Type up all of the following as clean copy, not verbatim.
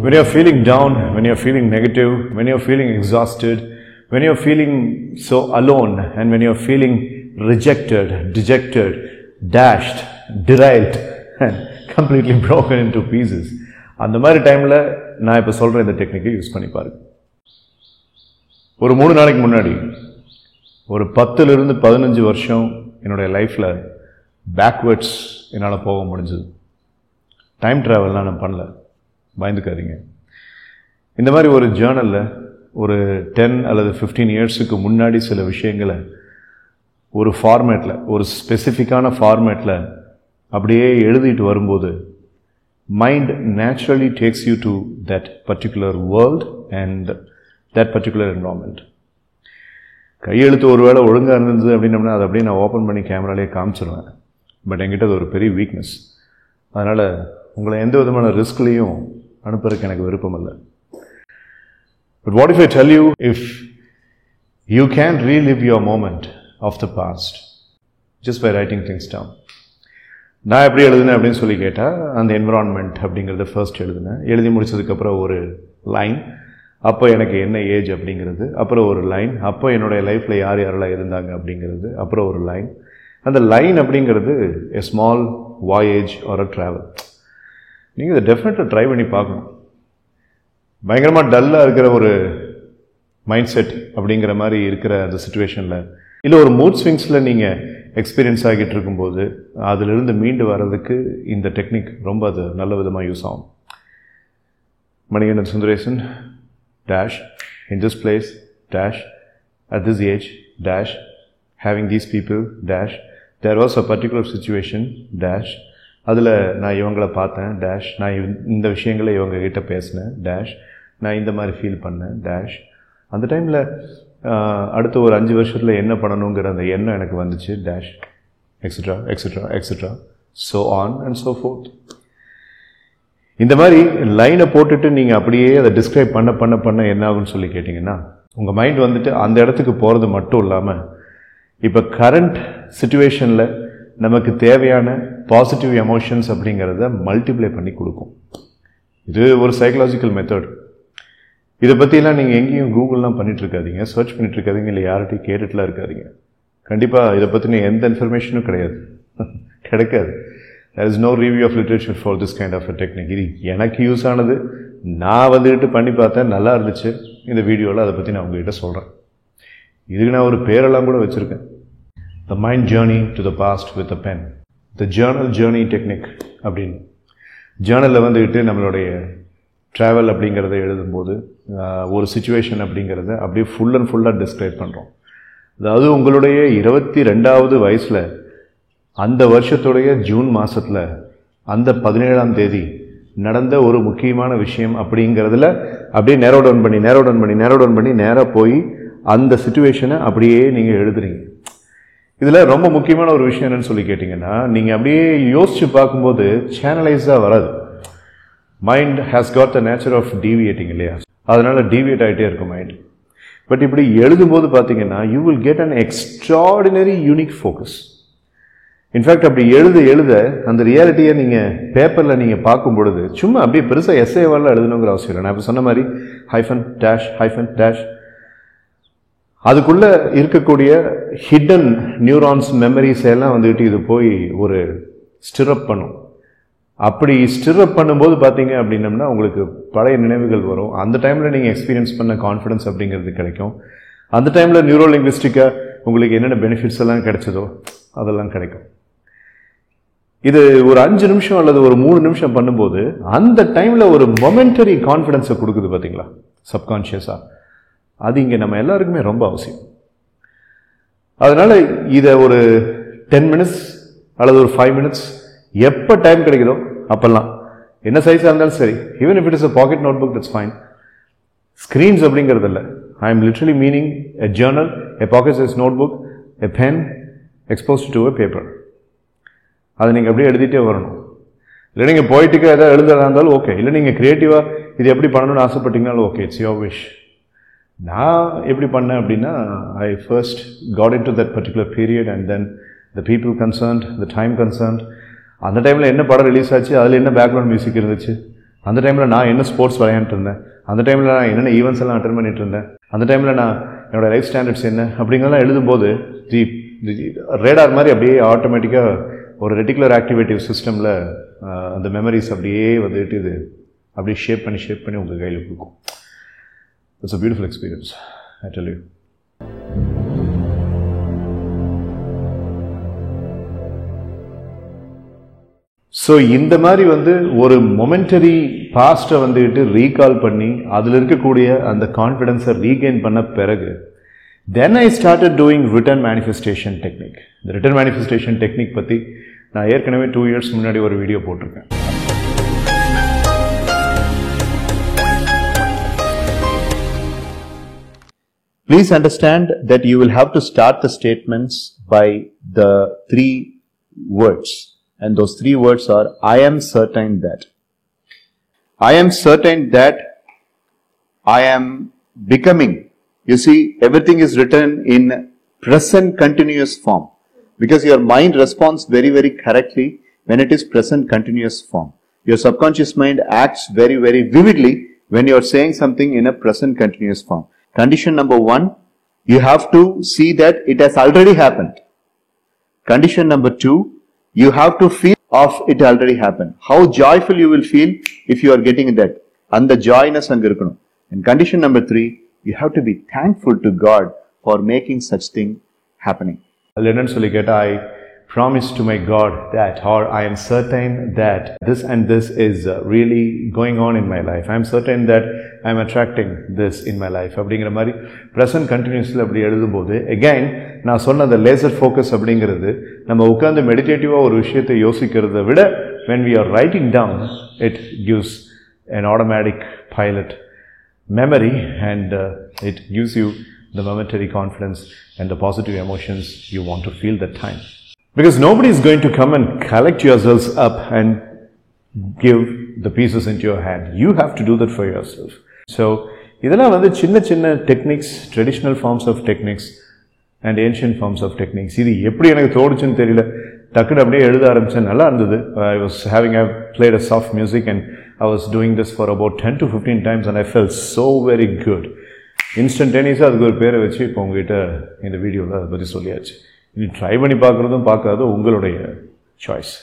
When you're feeling down, when you're feeling negative, when you're feeling exhausted, when you're feeling so alone, and when you're feeling rejected, dejected, dashed, derailed, and completely broken into pieces, அந்த மாதிரி டைமில் நான் இப்போ சொல்கிற இந்த டெக்னிக்கை use பண்ணி பாருங்க. ஒரு 3 நாளைக்கு முன்னாடி ஒரு 10லிருந்து 15 வருஷம் என்னுடைய லைஃப்பில் பேக்வேர்ட்ஸ் என்னால் போக முடிஞ்சது. டைம் ட்ராவல்லாம் நான் பண்ணல, பயந்துக்காதீங்க. இந்த மாதிரி ஒரு ஜேர்னலில் ஒரு 10 அல்லது 15 இயர்ஸுக்கு முன்னாடி சில விஷயங்களை ஒரு ஃபார்மேட்டில், ஒரு ஸ்பெசிஃபிக்கான ஃபார்மேட்டில் அப்படியே எழுதிட்டு வரும்போது mind naturally tax you to that particular world and that particular environment. கையெழுத்து ஒரு வேளை ஒழுங்காக இருந்தது அப்படின்னம்னா அதை அப்படியே நான் ஓப்பன் பண்ணி கேமராலேயே காமிச்சிடுவேன். பட் என்கிட்ட அது ஒரு பெரிய வீக்னஸ். அதனால் உங்களை எந்த விதமான ரிஸ்க்லேயும் அனுப்புறதுக்கு எனக்கு விருப்பம் இல்லை. But what if I tell you, if you can relive your moment of the past just by writing things down? நான் எப்படி எழுதுனேன் அப்படின்னு சொல்லி கேட்டால், அந்த என்விரான்மெண்ட் அப்படிங்கிறத ஃபர்ஸ்ட் எழுதுனேன். எழுதி முடிச்சதுக்கப்புறம் ஒரு லைன், அப்போ எனக்கு என்ன ஏஜ் அப்படிங்கிறது, அப்புறம் ஒரு லைன், அப்போ என்னுடைய லைஃப்பில் யார் யாரெல்லாம் இருந்தாங்க அப்படிங்கிறது, அப்புறம் ஒரு லைன். அந்த லைன் அப்படிங்கிறது a small voyage or a travel. நீங்கள் இதை டெஃபினட்டாக ட்ரை பண்ணி பார்க்கணும். பயங்கரமாக டல்லாக இருக்கிற ஒரு மைண்ட் செட் அப்படிங்கிற மாதிரி இருக்கிற அந்த சுச்சுவேஷனில், இல்லை ஒரு மூட் ஸ்விங்ஸில் நீங்கள் எக்ஸ்பீரியன்ஸ் ஆகிட்டு இருக்கும்போது அதிலிருந்து மீண்டு வர்றதுக்கு இந்த டெக்னிக் ரொம்ப அது நல்ல விதமாக யூஸ் ஆகும். Manikandan Sundaresan dash in this place dash at this age dash having these people dash there was a particular situation dash அதில் நான் இவங்களை பார்த்தேன் டேஷ் நான் இந்த விஷயங்களை இவங்க கிட்ட பேசினேன் டேஷ் நான் இந்த மாதிரி ஃபீல் பண்ணேன் டேஷ் அந்த டைமில் அடுத்த ஒரு 5 வருஷத்தில் என்ன பண்ணணுங்கிற அந்த எண்ணம் எனக்கு வந்துச்சு dash extra extra extra so on and so fourth. இந்த மாதிரி லைனை போட்டுட்டு நீங்கள் அப்படியே அதை டிஸ்கிரைப் பண்ண பண்ண பண்ண என்ன ஆகுன்னு சொல்லி கேட்டிங்கன்னா, உங்கள் மைண்ட் வந்துட்டு அந்த இடத்துக்கு போகிறது மட்டும் இல்லாமல் இப்போ கரண்ட் சுச்சுவேஷனில் நமக்கு தேவையான பாசிட்டிவ் எமோஷன்ஸ் அப்படிங்கிறத மல்டிப்ளை பண்ணி கொடுக்கும். இது ஒரு சைக்கலாஜிக்கல் மெத்தட். இதை பற்றிலாம் நீங்கள் எங்கேயும் கூகுள்லாம் பண்ணிகிட்ருக்காதீங்க, சர்ச் பண்ணிகிட்ருக்காதீங்க, இல்லை யார்கிட்டையும் கேட்டுட்டுலாம் இருக்காதீங்க. கண்டிப்பாக இதை பற்றின எந்த இன்ஃபர்மேஷனும் கிடையாது, கிடைக்காது. There is no review of literature for this kind of a technique. இது எனக்கு யூஸ் ஆனது, நான் வந்துக்கிட்டு பண்ணி பார்த்தேன், நல்லா இருந்துச்சு. இந்த வீடியோவில் அதை பற்றி நான் உங்ககிட்ட சொல்கிறேன். இதுக்கு நான் ஒரு பேரெல்லாம் கூட வச்சுருக்கேன், The Mind Journey to the Past with a Pen, The Journal Journey Technique அப்படின்னு. ஜேர்னலில் வந்துக்கிட்டு நம்மளுடைய ட்ராவல் அப்படிங்கிறத எழுதும்போது ஒரு சுச்சுவேஷன் அப்படிங்கிறத அப்படியே ஃபுல் அண்ட் ஃபுல்லாக டிஸ்கிரைப் பண்ணுறோம். அதாவது உங்களுடைய 22வது வயசில் அந்த வருஷத்துடைய ஜூன் மாதத்தில் அந்த 17ஆம் தேதி நடந்த ஒரு முக்கியமான விஷயம் அப்படிங்கிறதுல அப்படியே நேரோ டவுன் பண்ணி நேராக போய் அந்த சுச்சுவேஷனை அப்படியே நீங்கள் எழுதுறீங்க. இதில் ரொம்ப முக்கியமான ஒரு விஷயம் என்னன்னு சொல்லி கேட்டிங்கன்னா, நீங்கள் அப்படியே யோசித்து பார்க்கும்போது சேனலைஸாக வராது. Mind has got the nature of deviating இல்லையா, அதனால் டீவியேட் ஆகிட்டே இருக்கும் மைண்ட். பட் இப்படி எழுதும்போது பார்த்தீங்கன்னா you will get an extraordinary unique focus. In fact அப்படி எழுத அந்த ரியாலிட்டியை நீங்கள் பேப்பரில் நீங்கள் பார்க்கும் பொழுது சும்மா அப்படியே பெருசாக எஸ்ஏவாலாம் எழுதணுங்கிற அவசியம் இல்லை. நான் இப்போ சொன்ன மாதிரி ஹைஃபன் டேஷ் அதுக்குள்ளே இருக்கக்கூடிய ஹிடன் நியூரான்ஸ் மெமரிஸ் எல்லாம் வந்துட்டு இது போய் ஒரு ஸ்டிரப் பண்ணும். அப்படி ஸ்டிரப் பண்ணும்போது பார்த்தீங்க அப்படின்னம்னா உங்களுக்கு பழைய நினைவுகள் வரும். அந்த டைமில் நீங்கள் எக்ஸ்பீரியன்ஸ் பண்ண கான்ஃபிடன்ஸ் அப்படிங்கிறது கிடைக்கும். அந்த டைமில் நியூரோ லிங்குவிஸ்டிக்காக உங்களுக்கு என்னென்ன பெனிஃபிட்ஸ் எல்லாம் கிடைச்சதோ அதெல்லாம் கிடைக்கும். இது ஒரு 5 நிமிஷம் அல்லது ஒரு 3 நிமிஷம் பண்ணும்போது அந்த டைமில் ஒரு மொமெண்டரி கான்ஃபிடன்ஸை கொடுக்குது பார்த்தீங்களா, சப்கான்ஷியஸாக. அது இங்கே நம்ம எல்லாருக்குமே ரொம்ப அவசியம். அதனால் இதை ஒரு 10 மினிட்ஸ் அல்லது ஒரு 5 மினிட்ஸ் எப்போ டைம் கிடைக்குதோ அப்போல்லாம், என்ன சைஸாக இருந்தாலும் சரி, even if it is a pocket notebook that's fine. Screens அப்படிங்கிறது இல்லை, I am literally meaning a journal, a pocket size notebook, a pen exposed to a paper. அதை நீங்கள் அப்படியே எழுதிட்டே வரணும். இல்லை நீங்கள் போயிட்டுக்கு எதாவது எழுதுறதா இருந்தாலும் ஓகே, இல்லை நீங்கள் க்ரியேட்டிவாக இது எப்படி பண்ணணும்னு ஆசைப்பட்டீங்கனாலும் ஓகே, இட்ஸ் யோர் விஷ். நான் எப்படி பண்ணேன் அப்படின்னா, I first got into that particular period and then the people concerned, the time concerned, அந்த டைமில் என்ன படம் ரிலீஸ் ஆச்சு, அதில் என்ன பேக்ரவுண்ட் மியூசிக் இருந்துச்சு, அந்த டைமில் நான் என்ன ஸ்போர்ட்ஸ் விளையாண்டுட்டு இருந்தேன், அந்த டைமில் நான் என்னென்ன ஈவெண்ட்ஸ் எல்லாம் அட்டென்ட் பண்ணிட்டு இருந்தேன், அந்த டைமில் நான் என்னோடய லைஃப் ஸ்டாண்டர்ட்ஸ் என்ன அப்படிங்கிறதெல்லாம் எழுதும்போது ரேடார் மாதிரி அப்படியே ஆட்டோமேட்டிக்காக ஒரு ரெட்டிகுலர் ஆக்டிவேட்டிவ் சிஸ்டமில் அந்த மெமரிஸ் அப்படியே வந்துட்டு இது அப்படியே ஷேப் பண்ணி உங்கள் கையில் கொடுக்கும். It's a beautiful experience, I tell you. So இந்த மாதிரி ஒரு மொமெண்டரி பாஸ்ட்டை ரீகால் பண்ணி அதில் இருக்கக்கூடிய அந்த கான்ஃபிடென்ஸை ரீகெயின் பண்ண பிறகு then I started doing written manifestation technique. இந்த ரிட்டன் மேனிஃபெஸ்டேஷன் டெக்னிக் பற்றி நான் ஏற்கனவே 2 years முன்னாடி ஒரு வீடியோ போட்டிருக்கேன். Please understand that you will have to start the statements by the 3 words. And those 3 words are, I am certain that. I am certain that I am becoming. You see, everything is written in present continuous form. Because your mind responds very, very correctly when it is present continuous form. Your subconscious mind acts very, very vividly when you are saying something in a present continuous form. Condition number 1, you have to see that it has already happened. Condition number 2, you have to feel of it already happened. How joyful you will feel if you are getting that. And the joyness anga irukanum. And condition number 3, you have to be thankful to God for making such thing happening. Lennon சொல்லி கேட்டா, I promise to my God that, or I am certain that this and this is really going on in my life. I am certain that I am attracting this in my life. அப்படிங்கிற மாதிரி present continuously அப்படி எழுதும்போது again நான் சொன்ன அந்த laser focus அப்படிங்கிறது நம்ம உட்கார்ந்து மெடிடேட்டிவாக ஒரு விஷயத்தை யோசிக்கிறத விட when we are writing down, it gives an automatic pilot memory and it gives you the momentary confidence and the positive emotions you want to feel that time. Because nobody is going to come and collect yourselves up and give the pieces into your hand. You have to do that for yourself. So, இதெல்லாம் சின்ன techniques, traditional forms of techniques and ancient forms of techniques. இது எப்படி எனக்கு தோணுச்சுன்னு தெரியல, டக்குன்னு அப்படியே எழுத ஆரம்பிச்சேன், நல்லா இருந்தது. I played a soft music and I was doing this for about 10 to 15 times and I felt so very good. இன்ஸ்டன்டேனியஸாக அதுக்கு ஒரு பேரை வச்சு இப்போ உங்ககிட்ட இந்த வீடியோவில் அதை பற்றி சொல்லியாச்சு. இது ட்ரை பண்ணி பார்க்குறதும் பார்க்காதோ உங்களுடைய choice.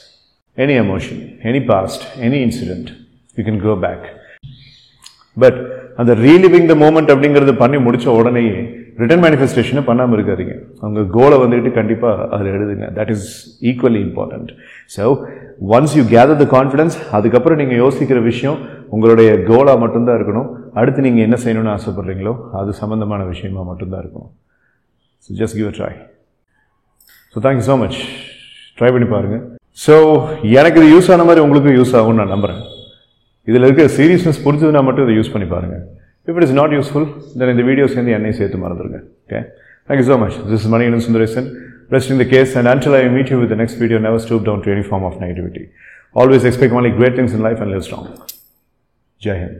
Any emotion, any past, any incident, you can go back. But அந்த ரீலிவிங் த மூமெண்ட் அப்படிங்கிறது பண்ணி முடித்த உடனேயே ரிட்டன் மேனிஃபெஸ்டேஷனை பண்ணாமல் இருக்காதீங்க. அவங்க கோலை கண்டிப்பாக அதில் எழுதுங்க. That is equally important. So once you gather the confidence, அதுக்கப்புறம் நீங்கள் யோசிக்கிற விஷயம் உங்களுடைய கோலாக மட்டும்தான் இருக்கணும். அடுத்து நீங்கள் என்ன செய்யணும்னு ஆசைப்படுறீங்களோ அது சம்மந்தமான விஷயமா மட்டும்தான் இருக்கணும். So just give a try. So thank you so much. Try பண்ணி பாருங்கள். ஸோ எனக்கு இது யூஸ் ஆன மாதிரி உங்களுக்கு யூஸ் ஆகும்னு நான் நம்புகிறேன். இதில் இருக்கிற சீரியஸ்னஸ் புரிஞ்சதுன்னா மட்டும் இதை யூஸ் பண்ணி பாருங்கள். If it is not useful, then in the video சேர்ந்து என்னை சேர்த்து மறந்துடுங்க. Okay? Thank you so much. This is Manikandan Sundaresan, resting the case, and until I meet you with the next video, never stoop down to any form of negativity. Always expect only great things in life and live strong. Jai Hind.